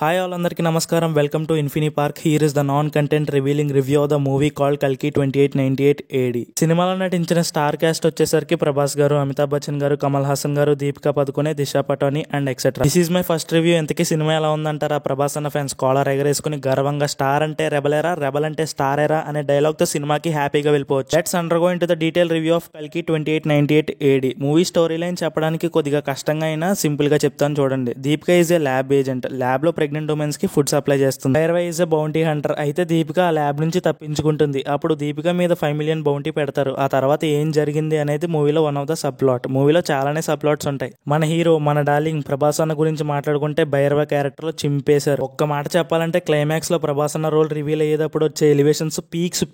Hi all అందరికీ నమస్కారం. Welcome to Infini park. Here is the non content revealing review of the movie called కల్కి 2898 AD. సినిమాలో నటించిన star cast వచ్చేసరికి ప్రభాస్ గారు, అమితాబ్ బచ్చన్ గారు, కమల్ హాసన్ గారు, Deepika Padukone, Disha Patani and etcetera. This is my first review. ఎంతకీ సినిమా ఎలా ఉందంటారా? ప్రభాస్ అన్న ఫ్యాన్స్ కాలర్ ఎగరేసుకుని గర్వంగా స్టార్ అంటే రెబలేరా, రెబల్ అంటే స్టార్ ఎరా అనే డైలాగ్ తో సినిమాకి హ్యాపీగా వెళ్ళిపోవచ్చు. Let's undergo into the detail review of కల్కి 2898 AD. మూవీ స్టోరీ లైన్ చెప్పడానికి కొద్దిగా కష్టంగా అయినా సింపుల్ గా చెప్తాను చూడండి. Deepika is a lab agent. Lab లో ప్రెగ్నెంట్ ఉమెన్స్ కి ఫుడ్ సప్లై చేస్తుంది. Bhairava is a bounty Hunter. అయితే దీపిక ఆ ల్యాబ్ నుంచి తప్పించుకుంటుంది. అప్పుడు దీపిక మీద 5 మిలియన్ బౌంటీ పెడతారు. ఆ తర్వాత ఏం జరిగింది అనేది మూవీలో one of the sub plot. మూవీలో చాలానే సబ్ ప్లాట్స్ ఉంటాయి. మన హీరో, మన డార్లింగ్ ప్రభాస్ అన్న గురించి మాట్లాడుకుంటే భైరవ క్యారెక్టర్ లో చింపేశారు. ఒక్క మాట చెప్పాలంటే క్లైమాక్స్ లో ప్రభాస్ అన్న రోల్ రివీల్ అయ్యేటప్పుడు వచ్చే ఎలివేషన్స్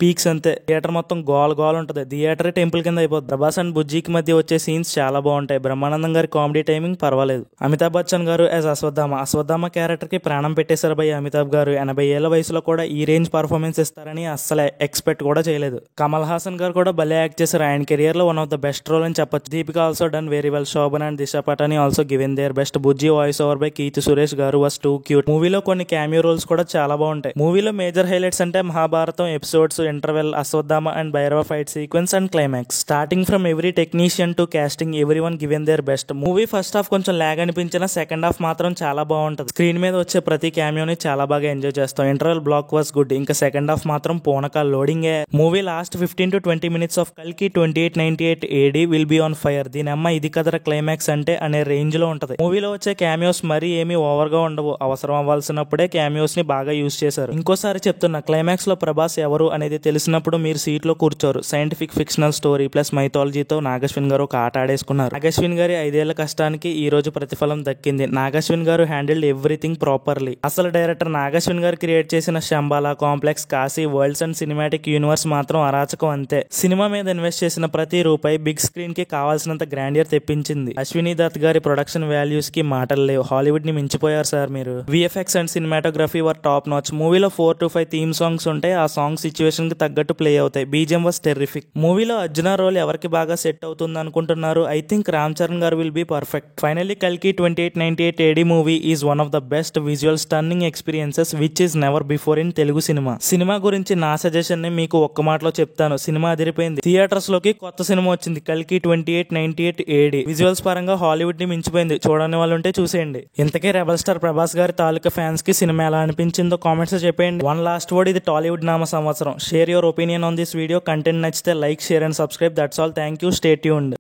పీక్స్ అంతే. థియేటర్ మొత్తం గోల్ ఉంటది. థియేటర్ టెంపుల్ కింద అయిపోతుంది. ప్రభాస్ అండ్ బుజ్జికి మధ్య వచ్చే సీన్స్ చాలా బాగుంటాయి. బ్రహ్మానందం గారి కామెడీ టైమింగ్ పర్వాలేదు. అమితాబ్ బచ్చన్ గారు యాజ్ అశ్వత్థామ క్యారెక్టర్ కి ప్రాణం పెట్టేశారు భయ్ అమితాబ్ గారు. 80 ఏళ్ల వయసులో కూడా ఈ రేంజ్ పర్ఫార్మెన్స్ ఇస్తారని అస్సలు ఎక్స్పెక్ట్ కూడా చేయలేదు. కమల్ హాసన్ గారు కూడా భలే యాక్ట్ చేశారు. ఆయన కెరియర్ లో one of the best role అని చెప్పొచ్చు. Deepika also done very well. Shobhan and Disha Patani also given their best. Bujji voice over by Keerthy Suresh గారు వాస్ టూ క్యూట్. మూవీలో కొన్ని క్యామియో రోల్స్ కూడా చాలా బాగుంటాయి. మూవీలో మేజర్ హైలైట్స్ అంటే Mahabharatam episodes, interval, Ashwatthama and Bhairava fight sequence and climax. Starting from every technician to casting every one given their best. Movie first half కొంచెం lag అనిపించిన సెకండ్ హాఫ్ మాత్రం చాలా బాగుంటది. స్క్రీన్ మీద వచ్చే ప్రతి క్యామియోని చాలా బాగా ఎంజాయ్ చేస్తాం. Interval block was good. ఇంకా సెకండ్ హాఫ్ మాత్రం పోనక లోడింగే. Movie last 15 to 20 minutes of కల్కి 2898 AD will be on fire. దీని అమ్మ ఇది కదరా క్లైమాక్స్ అంటే అనే రేంజ్ లో ఉంటది. మూవీలో వచ్చే క్యామియోస్ మరీ ఏమీ ఓవర్ గా ఉండవు. అవసరం అవ్వాల్సినప్పుడే క్యామియోస్ ని బాగా యూజ్ చేశారు. ఇంకోసారి చెప్తున్నా, క్లైమాక్స్ లో ప్రభాస్ ఎవరు అనేది తెలిసినప్పుడు మీరు సీట్ లో కూర్చోరు. సైంటిఫిక్ ఫిక్షనల్ స్టోరీ ప్లస్ మైథాలజీతో నాగశ్విన్ గారు ఒక ఆట ఆడేసుకున్నారు. నాగశ్విన్ గారి 5 ఏళ్ల కష్టానికి ఈ రోజు ప్రతిఫలం దక్కింది. నాగశ్విన్ గారు హ్యాండిల్డ్ ఎవ్రీథింగ్ ప్రాపర్లీ. అసలు డైరెక్టర్ నాగశ్విన్ గారు క్రియేట్ చేసిన Shambhala complex, Kashi, worlds and cinematic universe మాత్రం అరాచకం అంతే. సినిమా మీద ఇన్వెస్ట్ చేసిన ప్రతి రూపాయి బిగ్ స్క్రీన్ కి కావాల్సినంత గ్రాండియర్ తెప్పించింది. అశ్విని దత్ గారి ప్రొడక్షన్ వాల్యూస్ కి మాటలు లేవు. హాలీవుడ్ ని మించిపోయారు సార్ మీరు. VFX and cinematography were top notch. మూవీలో 4 to 5 థీమ్ సాంగ్స్ ఉంటాయి. ఆ సాంగ్ సిచ్యువేషన్ కి తగ్గట్టు ప్లే అవుతాయి. BGM was terrific. మూవీలో అర్జున రోల్ ఎవరికి బాగా సెట్ అవుతుంది అనుకుంటున్నారు? ఐ థింక్ రామ్ చరణ్ గారు విల్ బి పర్ఫెక్ట్. ఫైనల్లీ కల్కి 2898 AD movie is one of the best visual stunning experiences which is never before in Telugu cinema. Cinema గురించి నా సజెషన్ ని మీకు ఒక్క మాటలో చెప్తాను. సినిమా అదిరిపోయింది. థియేటర్స్ లోకి కొత్త సినిమా వచ్చింది, కల్కి 2898 AD. విజువల్స్ పరంగా హాలీవుడ్ ని మించిపోయింది. చూడని వాళ్ళు ఉంటే చూసేయండి. ఇంతకే రెబల్ స్టార్ ప్రభాస్ గారి తాలూకా ఫ్యాన్స్ కి సినిమా ఎలా అనిపించిందో కామెంట్స్ చెప్పండి. వన్ లాస్ట్ వర్డ్, ఇది టాలీవుడ్ నామ సంవత్సరం. Share your opinion on this video. Content నచ్చితే like, share and subscribe. That's all. Thank you. Stay tuned.